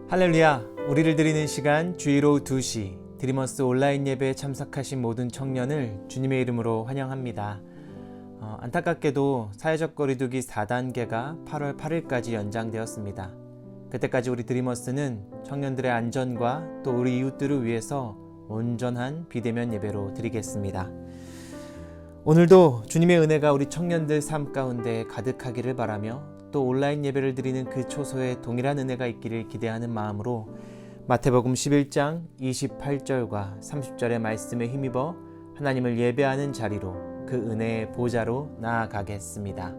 할렐루야, 우리를 드리는 시간 주일 오후 2시 드리머스 온라인 예배에 참석하신 모든 청년을 주님의 이름으로 환영합니다. 안타깝게도 사회적 거리두기 4단계가 8월 8일까지 연장되었습니다. 그때까지 우리 드리머스는 청년들의 안전과 또 우리 이웃들을 위해서 온전한 비대면 예배로 드리겠습니다. 오늘도 주님의 은혜가 우리 청년들 삶 가운데 가득하기를 바라며 또 온라인 예배를 드리는 그 초소에 동일한 은혜가 있기를 기대하는 마음으로 마태복음 11장 28절과 30절의 말씀에 힘입어 하나님을 예배하는 자리로 그 은혜의 보좌로 나아가겠습니다.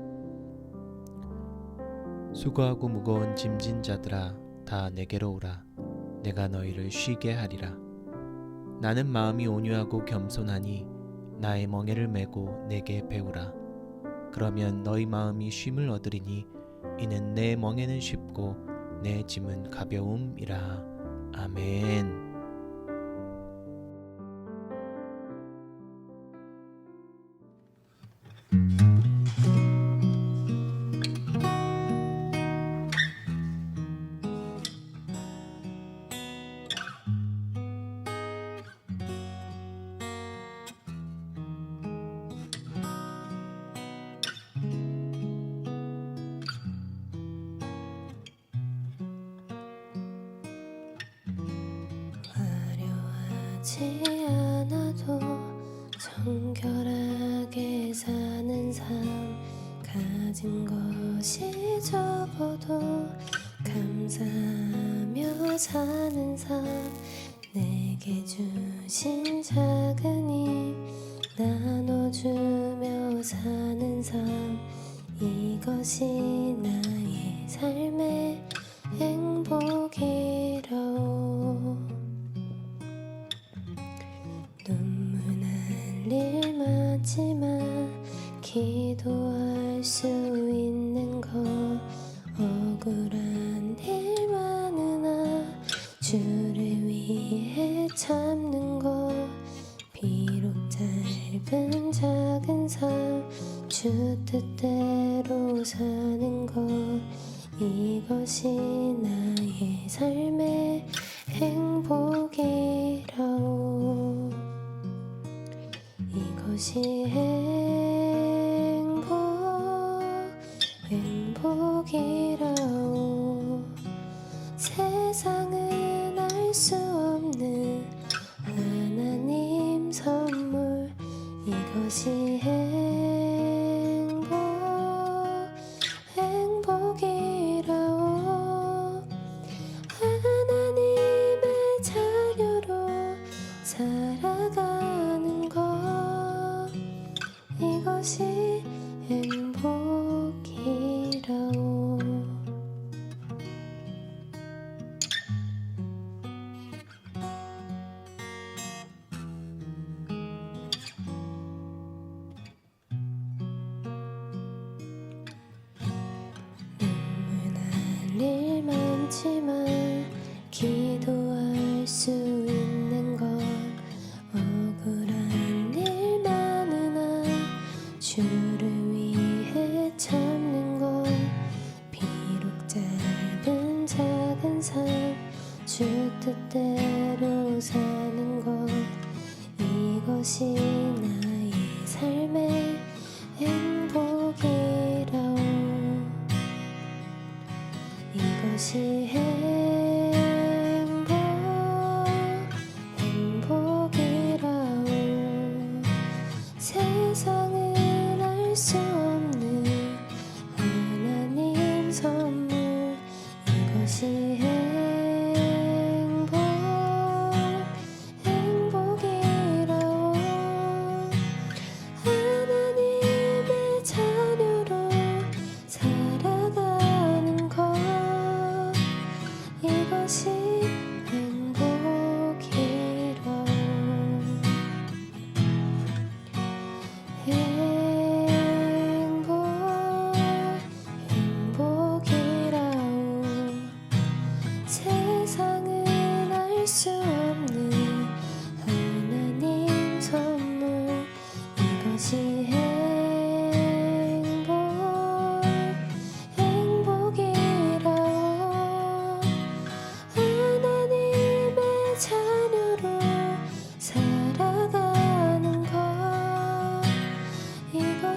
수고하고 무거운 짐진 자들아 다 내게로 오라. 내가 너희를 쉬게 하리라. 나는 마음이 온유하고 겸손하니 나의 멍에를 메고 내게 배우라. 그러면 너희 마음이 쉼을 얻으리니 이는 내 멍에는 쉽고 내 짐은 가벼움이라. 아멘. 화려하지 않아도 정결하게 사는 삶, 가진 것이 적어도 감사하며 사는 삶, 내게 주신 작은 힘 나눠주며 사는 삶, 이것이 나의 삶의 행복이라오. 눈물 날일 많지만 기도할 수 있는 것, 억울한 일 많으나 주를 위해 참는 것, 비록 짧은 작은 삶 주 뜻대로 사는 것, 이것이 나의 삶의 행복이라오. 이것이 행복이라오. 세상은 알 수 없는 하나님 선물, 이것이 행복이라오. 하나님의 자녀로 살아가는 것, 이것이 행복이라오. 눈물 날일 많지만 기도할 수 있는 것, 억울한 일 많으나 주를 위해 참는 것, 비록 짧은 작은 삶 주 뜻대로 사는 것, 이것이 나의 삶의 행복이라오. 이것이 행복이라오. 세상은 알 수 없는 하나님 선물, 이것이 행복이라오. 하나님의 자녀로 살아가는 것, 이것이 행복이라오.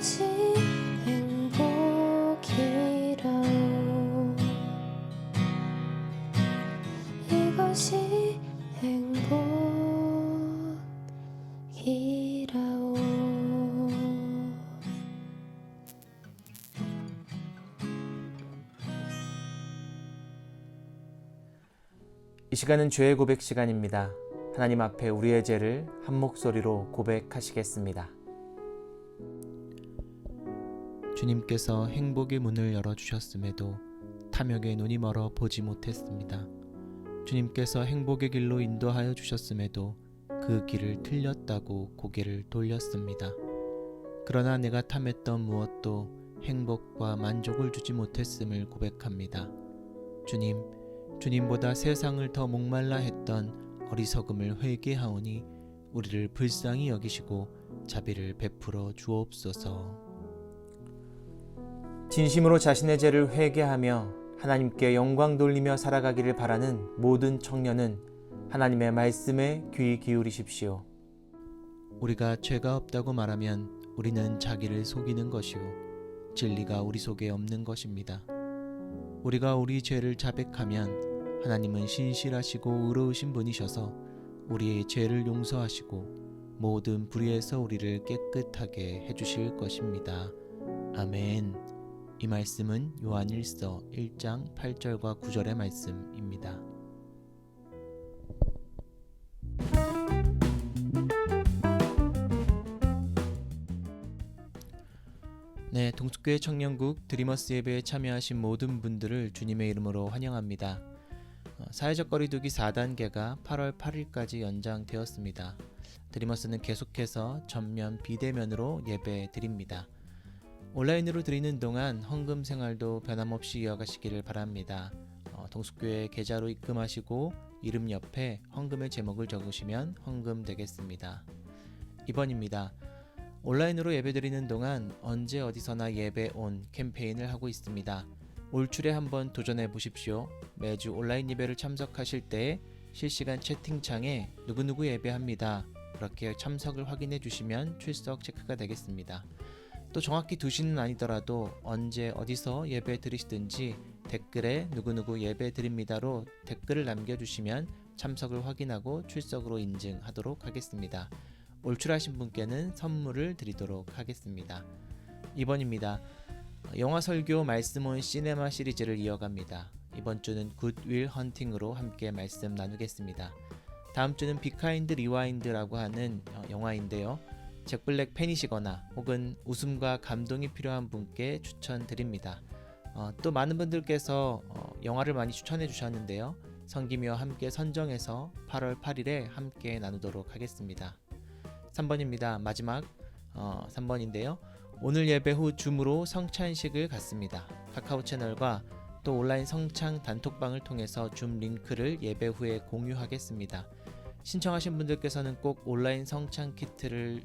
이것이 행복이라오 이것이 행복이라오 이 시간은 죄의 고백 시간입니다. 하나님 앞에 우리의 죄를 한 목소리로 고백하시겠습니다. 주님께서 행복의 문을 열어주셨음에도 탐욕의 눈이 멀어 보지 못했습니다. 주님께서 행복의 길로 인도하여 주셨음에도 그 길을 틀렸다고 고개를 돌렸습니다. 그러나 내가 탐했던 무엇도 행복과 만족을 주지 못했음을 고백합니다. 주님보다 세상을 더 목말라 했던 어리석음을 회개하오니 우리를 불쌍히 여기시고 자비를 베풀어 주옵소서. 진심으로 자신의 죄를 회개하며 하나님께 영광 돌리며 살아가기를 바라는 모든 청년은 하나님의 말씀에 귀 기울이십시오. 우리가 죄가 없다고 말하면 우리는 자기를 속이는 것이요 진리가 우리 속에 없는 것입니다. 우리가 우리 죄를 자백하면 하나님은 신실하시고 의로우신 분이셔서 우리의 죄를 용서하시고 모든 불의에서 우리를 깨끗하게 해주실 것입니다. 아멘. 이 말씀은 요한일서 1장 8절과 9절의 말씀입니다. 네, 동숙교회 청년국 드리머스 예배에 참여하신 모든 분들을 주님의 이름으로 환영합니다. 사회적 거리두기 4단계가 8월 8일까지 연장되었습니다. 드리머스는 계속해서 전면 비대면으로 예배 드립니다. 온라인으로 드리는 동안 헌금 생활도 변함없이 이어가시기를 바랍니다. 동숙교회 계좌로 입금하시고 이름 옆에 헌금의 제목을 적으시면 헌금 되겠습니다. 2번입니다. 온라인으로 예배드리는 동안 언제 어디서나 예배 온 캠페인을 하고 있습니다. 올출에 한번 도전해 보십시오. 매주 온라인 예배를 참석하실 때 실시간 채팅창에 누구누구 예배합니다. 그렇게 참석을 확인해 주시면 출석 체크가 되겠습니다. 또 정확히 2시는 아니더라도 언제 어디서 예배 드리시든지 댓글에 누구누구 예배 드립니다로 댓글을 남겨주시면 참석을 확인하고 출석으로 인증하도록 하겠습니다. 올출하신 분께는 선물을 드리도록 하겠습니다. 2번입니다. 영화 설교 말씀 온 시네마 시리즈를 이어갑니다. 이번 주는 굿윌 헌팅으로 함께 말씀 나누겠습니다. 다음 주는 비카인드 리와인드라고 하는 영화인데요. 잭 블랙 팬이시거나 혹은 웃음과 감동이 필요한 분께 추천드립니다. 또 많은 분들께서 영화를 많이 추천해 주셨는데요. 성김이와 함께 선정해서 8월 8일에 함께 나누도록 하겠습니다. 3번입니다. 마지막 3번인데요. 오늘 예배 후 줌으로 성찬식을 갖습니다. 카카오 채널과 또 온라인 성찬 단톡방을 통해서 줌 링크를 예배 후에 공유하겠습니다. 신청하신 분들께서는 꼭 온라인 성찬 키트를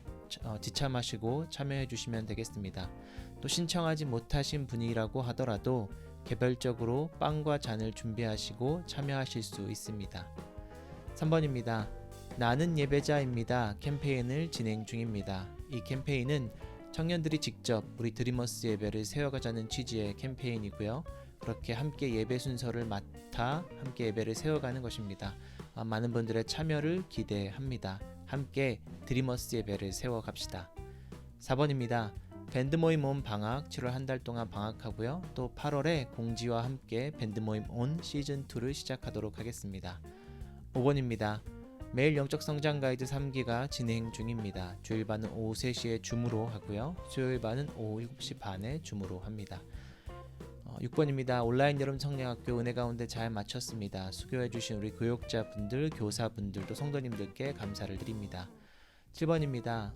지참하시고 참여해 주시면 되겠습니다. 또 신청하지 못하신 분이라고 하더라도 개별적으로 빵과 잔을 준비하시고 참여하실 수 있습니다. 3번입니다. 나는 예배자입니다. 캠페인을 진행 중입니다. 이 캠페인은 청년들이 직접 우리 드리머스 예배를 세워가자는 취지의 캠페인이고요. 그렇게 함께 예배 순서를 맡아 함께 예배를 세워가는 것입니다. 많은 분들의 참여를 기대합니다. 함께 드리머스 예배를 세워갑시다. 4번입니다. 밴드 모임 온 방학 7월 한 달 동안 방학하고요. 또 8월에 공지와 함께 밴드 모임 온 시즌2를 시작하도록 하겠습니다. 5번입니다. 매일 영적 성장 가이드 3기가 진행 중입니다. 주일반은 오후 3시에 줌으로 하고요. 수요일반은 오후 7시 반에 줌으로 합니다. 6번입니다. 온라인 여름 청량학교 은혜 가운데 잘 마쳤습니다. 수교해주신 우리 교육자분들, 교사분들도 성도님들께 감사를 드립니다. 7번입니다.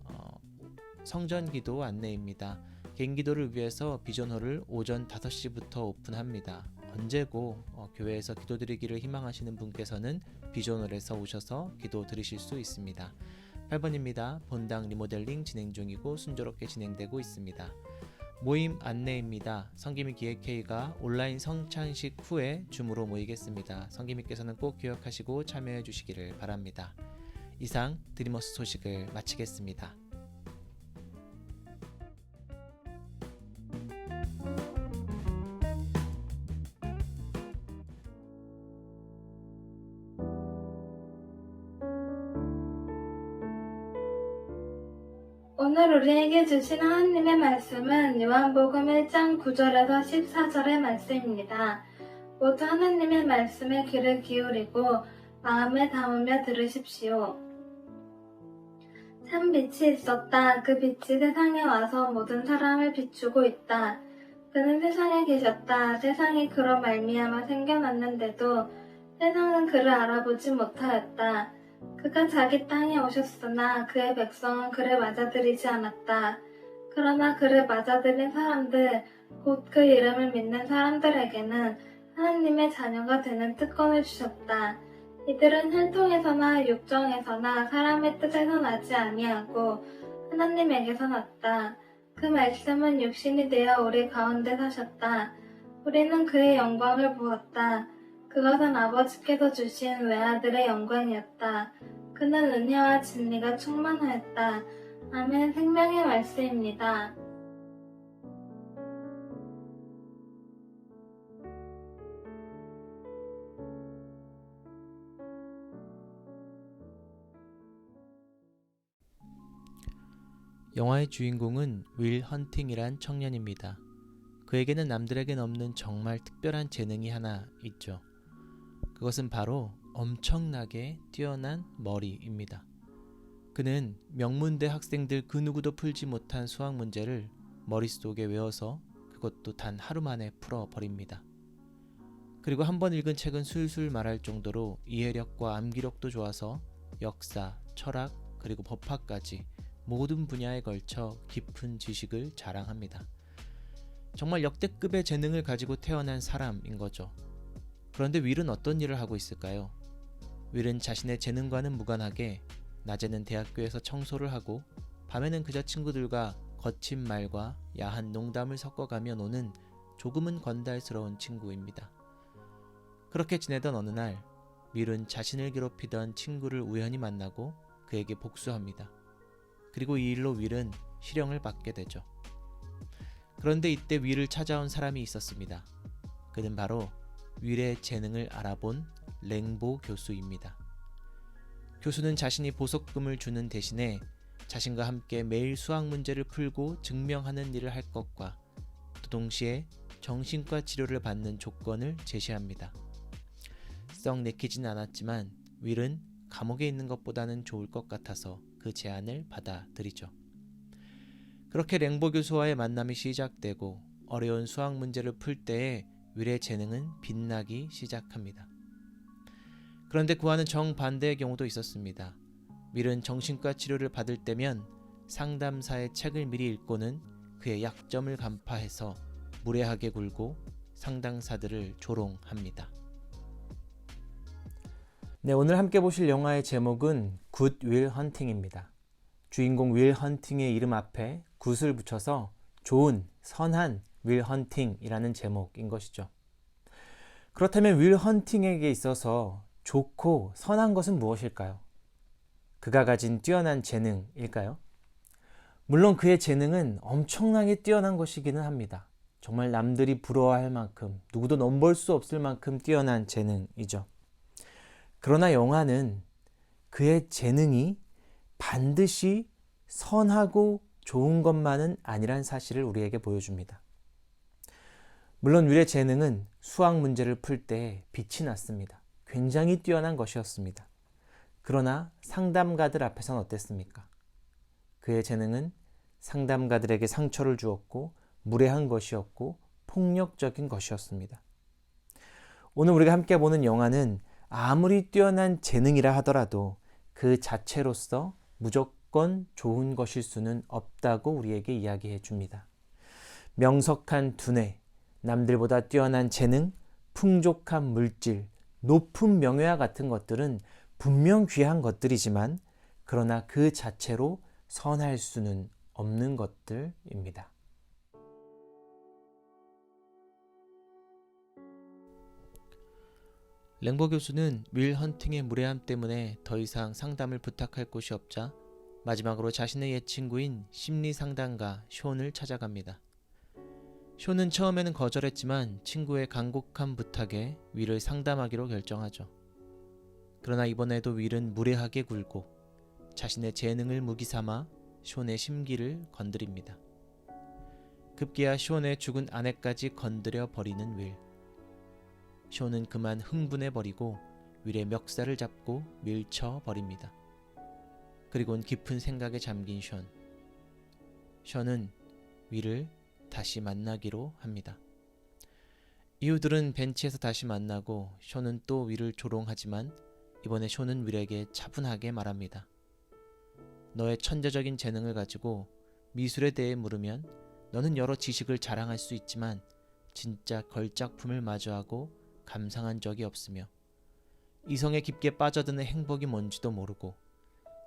성전기도 안내입니다. 개인기도를 위해서 비전홀을 오전 5시부터 오픈합니다. 언제고 교회에서 기도드리기를 희망하시는 분께서는 비전홀에서 오셔서 기도 드리실 수 있습니다. 8번입니다. 본당 리모델링 진행 중이고 순조롭게 진행되고 있습니다. 모임 안내입니다. 성김이 기획회의가 온라인 성찬식 후에 줌으로 모이겠습니다. 성김이께서는 꼭 기억하시고 참여해 주시기를 바랍니다. 이상 드리머스 소식을 마치겠습니다. 오늘 우리에게 주신 하나님의 말씀은 요한복음 1장 9절에서 14절의 말씀입니다. 모두 하나님의 말씀에 귀를 기울이고 마음에 담으며 들으십시오. 참 빛이 있었다. 그 빛이 세상에 와서 모든 사람을 비추고 있다. 그는 세상에 계셨다. 세상이 그로 말미암아 생겨났는데도 세상은 그를 알아보지 못하였다. 그가 자기 땅에 오셨으나 그의 백성은 그를 맞아들이지 않았다. 그러나 그를 맞아들인 사람들, 곧 그 이름을 믿는 사람들에게는 하나님의 자녀가 되는 특권을 주셨다. 이들은 혈통에서나 육정에서나 사람의 뜻에서 나지 아니하고 하나님에게서 났다. 그 말씀은 육신이 되어 우리 가운데 사셨다. 우리는 그의 영광을 보았다. 그것은 아버지께서 주신 외아들의 영광이었다. 그는 은혜와 진리가 충만하였다. 아멘. 생명의 말씀입니다. 영화의 주인공은 윌 헌팅이란 청년입니다. 그에게는 남들에겐 없는 정말 특별한 재능이 하나 있죠. 그것은 바로 엄청나게 뛰어난 머리입니다. 그는 명문대 학생들 그 누구도 풀지 못한 수학 문제를 머릿속에 외워서 그것도 단 하루 만에 풀어버립니다. 그리고 한 번 읽은 책은 술술 말할 정도로 이해력과 암기력도 좋아서 역사, 철학, 그리고 법학까지 모든 분야에 걸쳐 깊은 지식을 자랑합니다. 정말 역대급의 재능을 가지고 태어난 사람인 거죠. 그런데 윌은 어떤 일을 하고 있을까요? 윌은 자신의 재능과는 무관하게 낮에는 대학교에서 청소를 하고 밤에는 그저 친구들과 거친 말과 야한 농담을 섞어가며 노는 조금은 건달스러운 친구입니다. 그렇게 지내던 어느 날 윌은 자신을 괴롭히던 친구를 우연히 만나고 그에게 복수합니다. 그리고 이 일로 윌은 실형을 받게 되죠. 그런데 이때 윌을 찾아온 사람이 있었습니다. 그는 바로 윌의 재능을 알아본 랭보 교수입니다. 교수는 자신이 보석금을 주는 대신에 자신과 함께 매일 수학 문제를 풀고 증명하는 일을 할 것과 또 동시에 정신과 치료를 받는 조건을 제시합니다. 썩 내키진 않았지만 윌은 감옥에 있는 것보다는 좋을 것 같아서 그 제안을 받아들이죠. 그렇게 랭보 교수와의 만남이 시작되고 어려운 수학 문제를 풀 때에 윌의 재능은 빛나기 시작합니다. 그런데 그와는 정반대의 경우도 있었습니다. 윌은 정신과 치료를 받을 때면 상담사의 책을 미리 읽고는 그의 약점을 간파해서 무례하게 굴고 상담사들을 조롱합니다. 네, 오늘 함께 보실 영화의 제목은 굿 윌 헌팅입니다. 주인공 윌 헌팅의 이름 앞에 굿을 붙여서 좋은, 선한 윌 헌팅이라는 제목인 것이죠. 그렇다면 윌 헌팅에게 있어서 좋고 선한 것은 무엇일까요? 그가 가진 뛰어난 재능일까요? 물론 그의 재능은 엄청나게 뛰어난 것이기는 합니다. 정말 남들이 부러워할 만큼, 누구도 넘볼 수 없을 만큼 뛰어난 재능이죠. 그러나 영화는 그의 재능이 반드시 선하고 좋은 것만은 아니란 사실을 우리에게 보여줍니다. 물론 윌의 재능은 수학 문제를 풀 때 빛이 났습니다. 굉장히 뛰어난 것이었습니다. 그러나 상담가들 앞에서는 어땠습니까? 그의 재능은 상담가들에게 상처를 주었고 무례한 것이었고 폭력적인 것이었습니다. 오늘 우리가 함께 보는 영화는 아무리 뛰어난 재능이라 하더라도 그 자체로서 무조건 좋은 것일 수는 없다고 우리에게 이야기해 줍니다. 명석한 두뇌, 남들보다 뛰어난 재능, 풍족한 물질, 높은 명예와 같은 것들은 분명 귀한 것들이지만 그러나 그 자체로 선할 수는 없는 것들입니다. 랭보 교수는 윌 헌팅의 무례함 때문에 더 이상 상담을 부탁할 곳이 없자 마지막으로 자신의 옛 친구인 심리 상담가 숀을 찾아갑니다. 숀은 처음에는 거절했지만 친구의 간곡한 부탁에 윌을 상담하기로 결정하죠. 그러나 이번에도 윌은 무례하게 굴고 자신의 재능을 무기 삼아 숀의 심기를 건드립니다. 급기야 숀의 죽은 아내까지 건드려 버리는 윌. 숀은 그만 흥분해 버리고 윌의 멱살을 잡고 밀쳐 버립니다. 그리고는 깊은 생각에 잠긴 숀. 숀은 윌을 다시 만나기로 합니다. 이후들은 벤치에서 다시 만나고 숀은 또 윌을 조롱하지만 이번에 숀은 윌에게 차분하게 말합니다. 너의 천재적인 재능을 가지고 미술에 대해 물으면 너는 여러 지식을 자랑할 수 있지만 진짜 걸작품을 마주하고 감상한 적이 없으며 이성에 깊게 빠져드는 행복이 뭔지도 모르고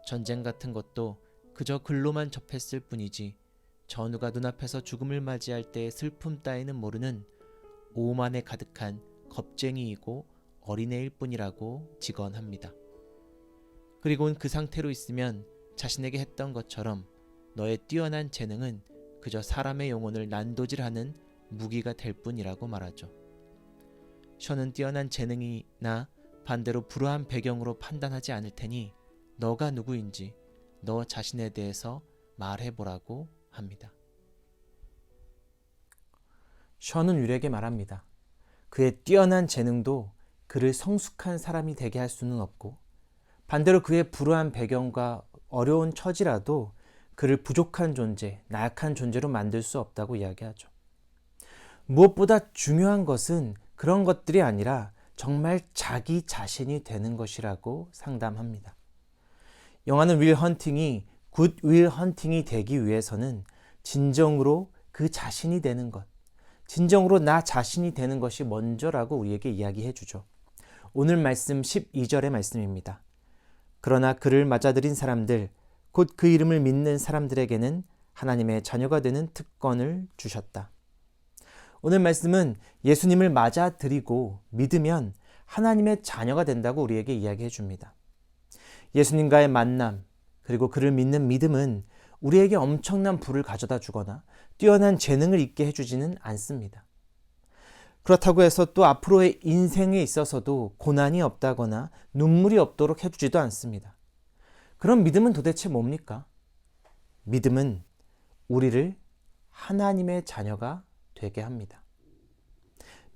전쟁 같은 것도 그저 글로만 접했을 뿐이지 전우가 눈앞에서 죽음을 맞이할 때의 슬픔 따위는 모르는 오만에 가득한 겁쟁이이고 어린애일 뿐이라고 직언합니다. 그리고는 그 상태로 있으면 자신에게 했던 것처럼 너의 뛰어난 재능은 그저 사람의 영혼을 난도질하는 무기가 될 뿐이라고 말하죠. 숀은 뛰어난 재능이나 반대로 불우한 배경으로 판단하지 않을 테니 너가 누구인지 너 자신에 대해서 말해보라고 합니다. 숀은 윌에게 말합니다. 그의 뛰어난 재능도 그를 성숙한 사람이 되게 할 수는 없고 반대로 그의 불우한 배경과 어려운 처지라도 그를 부족한 존재, 나약한 존재로 만들 수 없다고 이야기하죠. 무엇보다 중요한 것은 그런 것들이 아니라 정말 자기 자신이 되는 것이라고 상담합니다. 영화는 윌 헌팅이 굿 윌 헌팅이 되기 위해서는 진정으로 그 자신이 되는 것, 진정으로 나 자신이 되는 것이 먼저라고 우리에게 이야기해 주죠. 오늘 말씀 12절의 말씀입니다. 그러나 그를 맞아들인 사람들, 곧 그 이름을 믿는 사람들에게는 하나님의 자녀가 되는 특권을 주셨다. 오늘 말씀은 예수님을 맞아들이고 믿으면 하나님의 자녀가 된다고 우리에게 이야기해 줍니다. 예수님과의 만남, 그리고 그를 믿는 믿음은 우리에게 엄청난 부를 가져다 주거나 뛰어난 재능을 있게 해주지는 않습니다. 그렇다고 해서 또 앞으로의 인생에 있어서도 고난이 없다거나 눈물이 없도록 해주지도 않습니다. 그럼 믿음은 도대체 뭡니까? 믿음은 우리를 하나님의 자녀가 되게 합니다.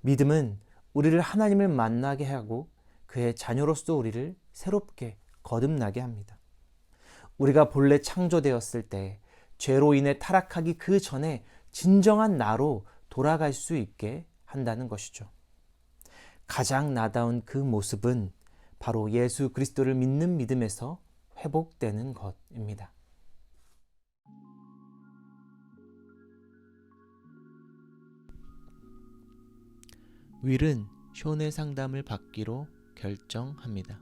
믿음은 우리를 하나님을 만나게 하고 그의 자녀로서 우리를 새롭게 거듭나게 합니다. 우리가 본래 창조되었을 때 죄로 인해 타락하기 그 전에 진정한 나로 돌아갈 수 있게 한다는 것이죠. 가장 나다운 그 모습은 바로 예수 그리스도를 믿는 믿음에서 회복되는 것입니다. 윌은 숀의 상담을 받기로 결정합니다.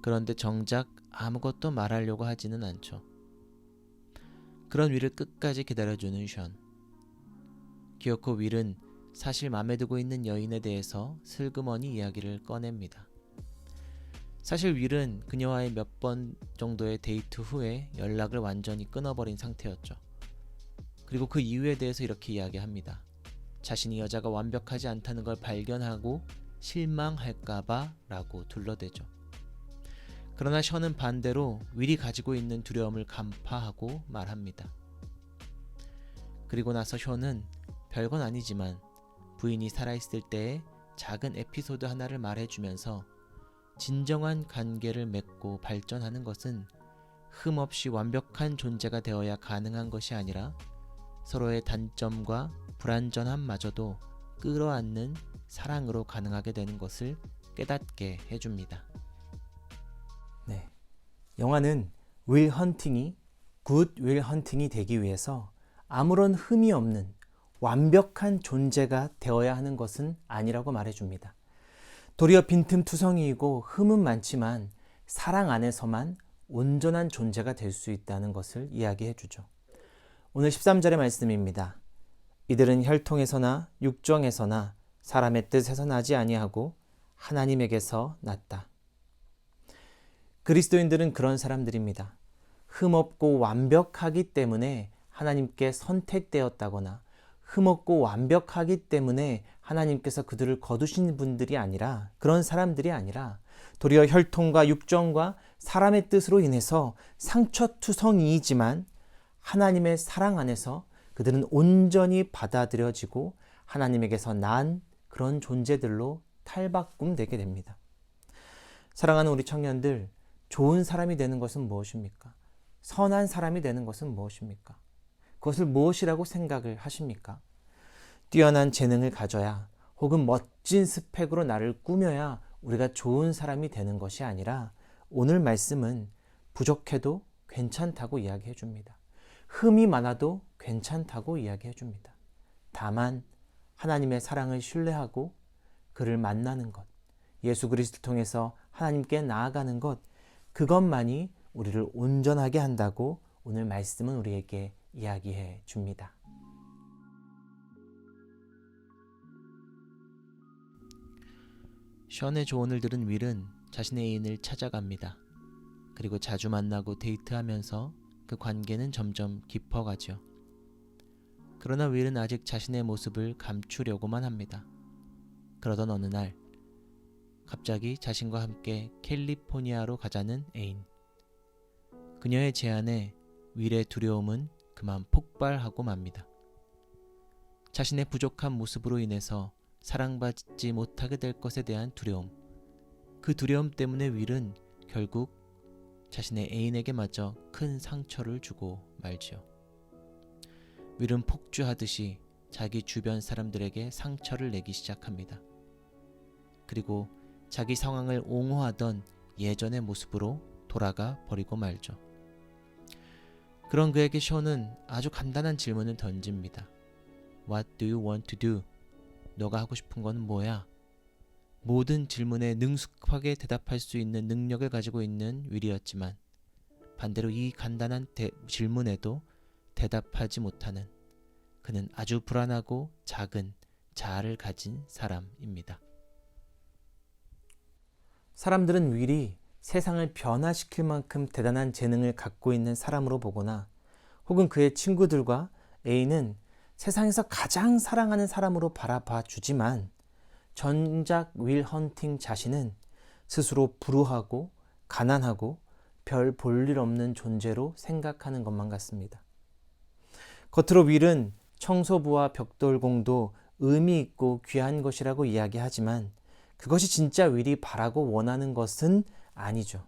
그런데 정작 아무것도 말하려고 하지는 않죠. 그런 윌을 끝까지 기다려주는 숀. 기어코 윌은 사실 맘에 두고 있는 여인에 대해서 슬그머니 이야기를 꺼냅니다. 사실 윌은 그녀와의 몇 번 정도의 데이트 후에 연락을 완전히 끊어버린 상태였죠. 그리고 그 이유에 대해서 이렇게 이야기합니다. 자신이 여자가 완벽하지 않다는 걸 발견하고 실망할까봐 라고 둘러대죠. 그러나 션은 반대로 윌이 가지고 있는 두려움을 간파하고 말합니다. 그리고 나서 션은 별건 아니지만 부인이 살아있을 때의 작은 에피소드 하나를 말해주면서 진정한 관계를 맺고 발전하는 것은 흠없이 완벽한 존재가 되어야 가능한 것이 아니라 서로의 단점과 불완전함마저도 끌어안는 사랑으로 가능하게 되는 것을 깨닫게 해줍니다. 네, 영화는 윌 헌팅이 굿 윌 헌팅이 되기 위해서 아무런 흠이 없는 완벽한 존재가 되어야 하는 것은 아니라고 말해줍니다. 도리어 빈틈투성이이고 흠은 많지만 사랑 안에서만 온전한 존재가 될 수 있다는 것을 이야기해주죠. 오늘 13절의 말씀입니다. 이들은 혈통에서나 육정에서나 사람의 뜻에서 나지 아니하고 하나님에게서 났다. 그리스도인들은 그런 사람들입니다. 흠없고 완벽하기 때문에 하나님께 선택되었다거나 흠없고 완벽하기 때문에 하나님께서 그들을 거두신 분들이 아니라 그런 사람들이 아니라 도리어 혈통과 육정과 사람의 뜻으로 인해서 상처투성이이지만 하나님의 사랑 안에서 그들은 온전히 받아들여지고 하나님에게서 난 그런 존재들로 탈바꿈되게 됩니다. 사랑하는 우리 청년들, 좋은 사람이 되는 것은 무엇입니까? 선한 사람이 되는 것은 무엇입니까? 그것을 무엇이라고 생각을 하십니까? 뛰어난 재능을 가져야 혹은 멋진 스펙으로 나를 꾸며야 우리가 좋은 사람이 되는 것이 아니라 오늘 말씀은 부족해도 괜찮다고 이야기해 줍니다. 흠이 많아도 괜찮다고 이야기해 줍니다. 다만 하나님의 사랑을 신뢰하고 그를 만나는 것, 예수 그리스도를 통해서 하나님께 나아가는 것, 그것만이 우리를 온전하게 한다고 오늘 말씀은 우리에게 이야기해 줍니다. 션의 조언을 들은 윌은 자신의 애인을 찾아갑니다. 그리고 자주 만나고 데이트하면서 그 관계는 점점 깊어가죠. 그러나 윌은 아직 자신의 모습을 감추려고만 합니다. 그러던 어느 날 갑자기 자신과 함께 캘리포니아로 가자는 애인. 그녀의 제안에 윌의 두려움은 그만 폭발하고 맙니다. 자신의 부족한 모습으로 인해서 사랑받지 못하게 될 것에 대한 두려움. 그 두려움 때문에 윌은 결국 자신의 애인에게마저 큰 상처를 주고 말지요. 윌은 폭주하듯이 자기 주변 사람들에게 상처를 내기 시작합니다. 그리고 자기 상황을 옹호하던 예전의 모습으로 돌아가 버리고 말죠. 그런 그에게 션은 아주 간단한 질문을 던집니다. What do you want to do? 너가 하고 싶은 건 뭐야? 모든 질문에 능숙하게 대답할 수 있는 능력을 가지고 있는 윌이었지만 반대로 이 간단한 질문에도 대답하지 못하는 그는 아주 불안하고 작은 자아를 가진 사람입니다. 사람들은 윌이 세상을 변화시킬 만큼 대단한 재능을 갖고 있는 사람으로 보거나 혹은 그의 친구들과 애인은 세상에서 가장 사랑하는 사람으로 바라봐 주지만 정작 윌 헌팅 자신은 스스로 불우하고 가난하고 별 볼 일 없는 존재로 생각하는 것만 같습니다. 겉으로 윌은 청소부와 벽돌공도 의미 있고 귀한 것이라고 이야기하지만 그것이 진짜 윌이 바라고 원하는 것은 아니죠.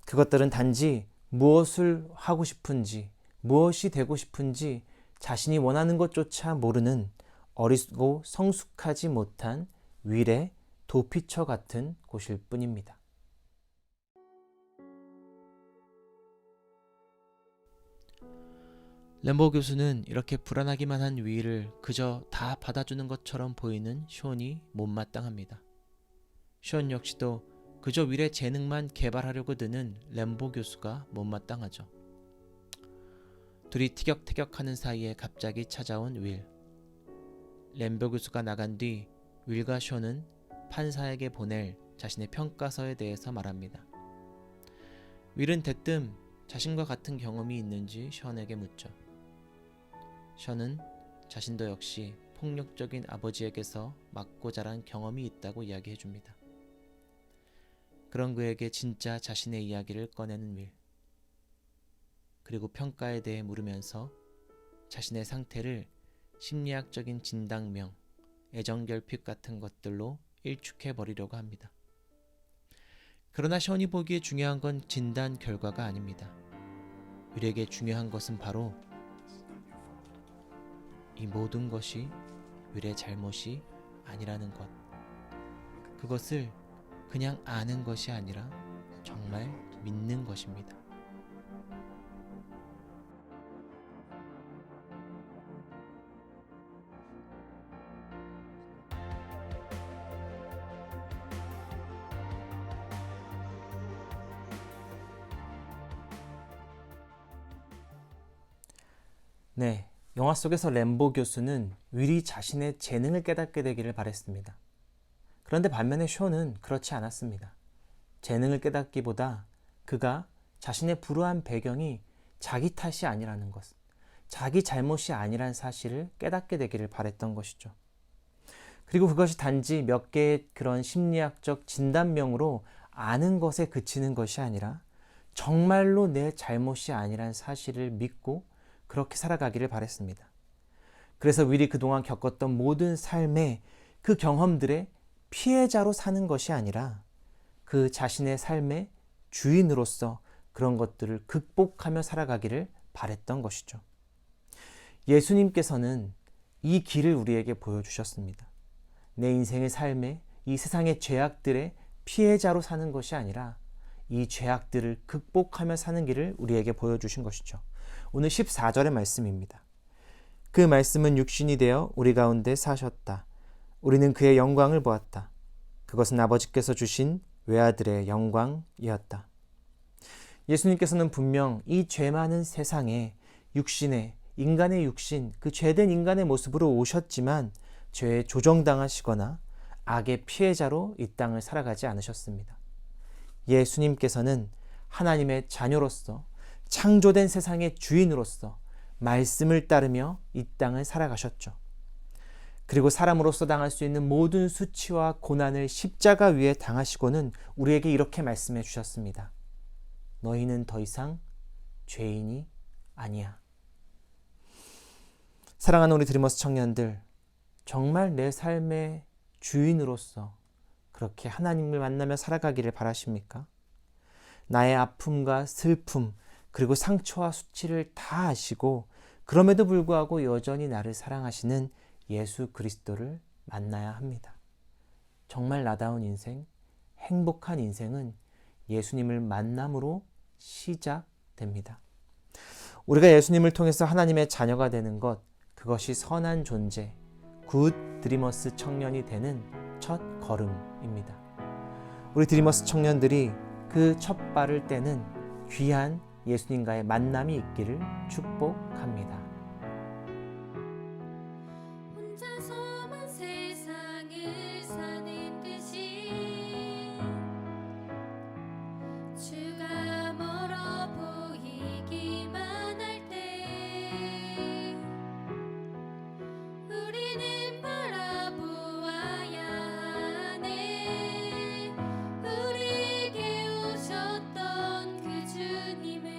그것들은 단지 무엇을 하고 싶은지, 무엇이 되고 싶은지 자신이 원하는 것조차 모르는 어리고 성숙하지 못한 윌의 도피처 같은 곳일 뿐입니다. 램보 교수는 이렇게 불안하기만 한 윌을 그저 다 받아주는 것처럼 보이는 션이 못마땅합니다. 션 역시도 그저 윌의 재능만 개발하려고 드는 램보 교수가 못마땅하죠. 둘이 티격태격하는 사이에 갑자기 찾아온 윌. 램보 교수가 나간 뒤 윌과 션은 판사에게 보낼 자신의 평가서에 대해서 말합니다. 윌은 대뜸 자신과 같은 경험이 있는지 션에게 묻죠. 션은 자신도 역시 폭력적인 아버지에게서 맞고 자란 경험이 있다고 이야기해줍니다. 그런 그에게 진짜 자신의 이야기를 꺼내는 윌. 그리고 평가에 대해 물으면서 자신의 상태를 심리학적인 진단명, 애정결핍 같은 것들로 일축해버리려고 합니다. 그러나 션이 보기에 중요한 건 진단 결과가 아닙니다. 윌에게 중요한 것은 바로 이 모든 것이 윌의 잘못이 아니라는 것. 그것을 그냥 아는 것이 아니라 정말 믿는 것입니다. 네, 영화 속에서 램보 교수는 윌이 자신의 재능을 깨닫게 되기를 바랬습니다. 그런데 반면에 션은 그렇지 않았습니다. 재능을 깨닫기보다 그가 자신의 불우한 배경이 자기 탓이 아니라는 것, 자기 잘못이 아니란 사실을 깨닫게 되기를 바랬던 것이죠. 그리고 그것이 단지 몇 개의 그런 심리학적 진단명으로 아는 것에 그치는 것이 아니라 정말로 내 잘못이 아니란 사실을 믿고 그렇게 살아가기를 바랬습니다. 그래서 윌이 그동안 겪었던 모든 삶의 그 경험들의 피해자로 사는 것이 아니라 그 자신의 삶의 주인으로서 그런 것들을 극복하며 살아가기를 바랬던 것이죠. 예수님께서는 이 길을 우리에게 보여주셨습니다. 내 인생의 삶에 이 세상의 죄악들의 피해자로 사는 것이 아니라 이 죄악들을 극복하며 사는 길을 우리에게 보여주신 것이죠. 오늘 14절의 말씀입니다. 그 말씀은 육신이 되어 우리 가운데 사셨다. 우리는 그의 영광을 보았다. 그것은 아버지께서 주신 외아들의 영광이었다. 예수님께서는 분명 이 죄 많은 세상에 인간의 육신, 그 죄된 인간의 모습으로 오셨지만 죄에 조정당하시거나 악의 피해자로 이 땅을 살아가지 않으셨습니다. 예수님께서는 하나님의 자녀로서 창조된 세상의 주인으로서 말씀을 따르며 이 땅을 살아가셨죠. 그리고 사람으로서 당할 수 있는 모든 수치와 고난을 십자가 위에 당하시고는 우리에게 이렇게 말씀해 주셨습니다. 너희는 더 이상 죄인이 아니야. 사랑하는 우리 드리머스 청년들, 정말 내 삶의 주인으로서 그렇게 하나님을 만나며 살아가기를 바라십니까? 나의 아픔과 슬픔, 그리고 상처와 수치를 다 아시고 그럼에도 불구하고 여전히 나를 사랑하시는 예수 그리스도를 만나야 합니다. 정말 나다운 인생, 행복한 인생은 예수님을 만남으로 시작됩니다. 우리가 예수님을 통해서 하나님의 자녀가 되는 것, 그것이 선한 존재, 굿 드리머스 청년이 되는 첫 걸음입니다. 우리 드리머스 청년들이 그 첫 발을 떼는 귀한 예수님과의 만남이 있기를 축복합니다. 혼자서만 세상을 사는 듯이 주가 멀어 보이기만 할 때 우리는 바라보아야 하네. 우리에게 오셨던 그 주님을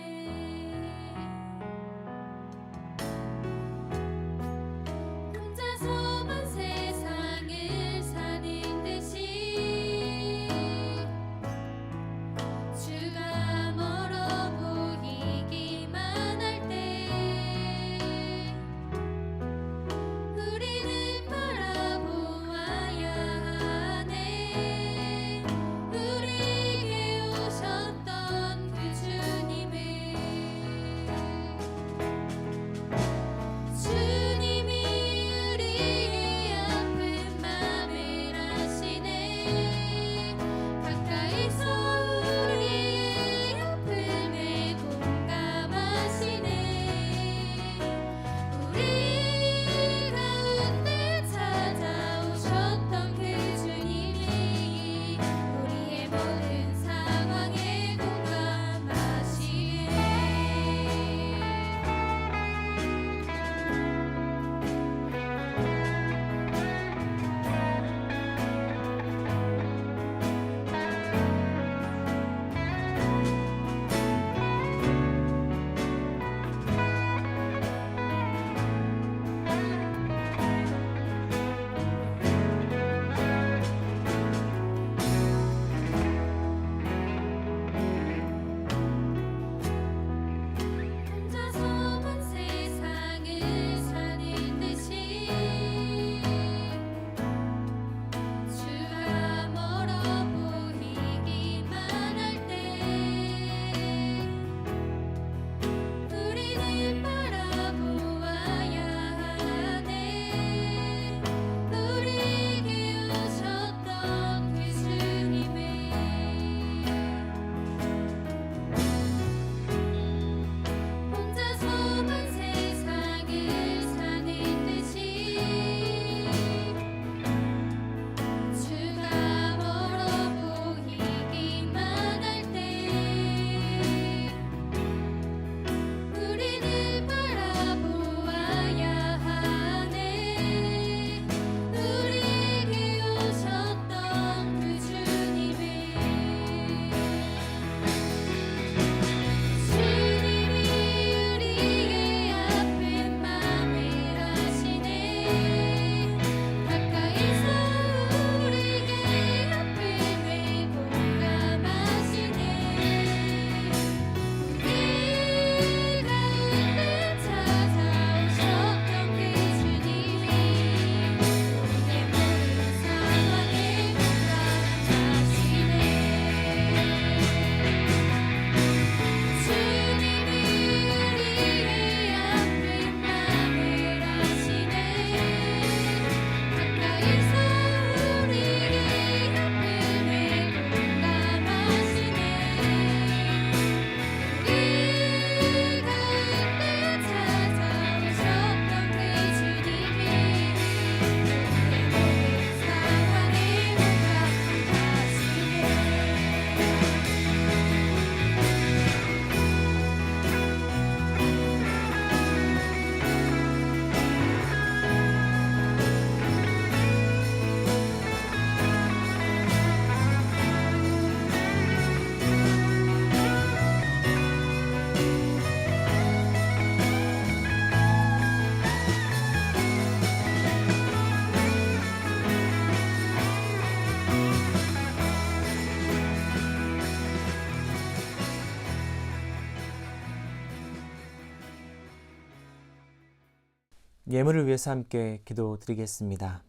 예물을 위해서 함께 기도드리겠습니다.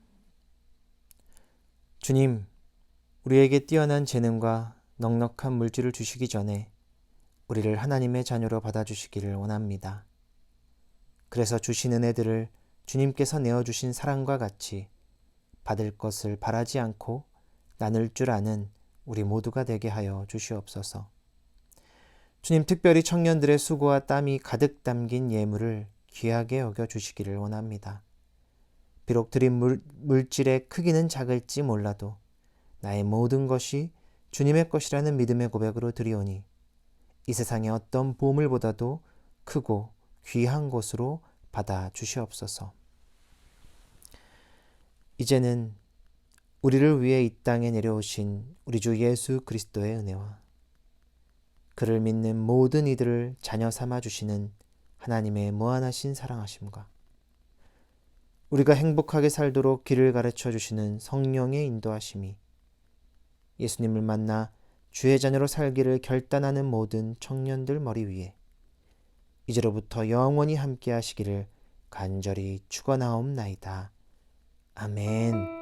주님, 우리에게 뛰어난 재능과 넉넉한 물질을 주시기 전에 우리를 하나님의 자녀로 받아주시기를 원합니다. 그래서 주신 은혜들을 주님께서 내어주신 사랑과 같이 받을 것을 바라지 않고 나눌 줄 아는 우리 모두가 되게 하여 주시옵소서. 주님, 특별히 청년들의 수고와 땀이 가득 담긴 예물을 귀하게 여겨 주시기를 원합니다. 비록 드린 물질의 크기는 작을지 몰라도 나의 모든 것이 주님의 것이라는 믿음의 고백으로 드리오니 이 세상의 어떤 보물보다도 크고 귀한 것으로 받아 주시옵소서. 이제는 우리를 위해 이 땅에 내려오신 우리 주 예수 그리스도의 은혜와 그를 믿는 모든 이들을 자녀 삼아 주시는 하나님의 무한하신 사랑하심과 우리가 행복하게 살도록 길을 가르쳐 주시는 성령의 인도하심이 예수님을 만나 주의 자녀로 살기를 결단하는 모든 청년들 머리 위에 이제로부터 영원히 함께 하시기를 간절히 축원하옵나이다. 아멘.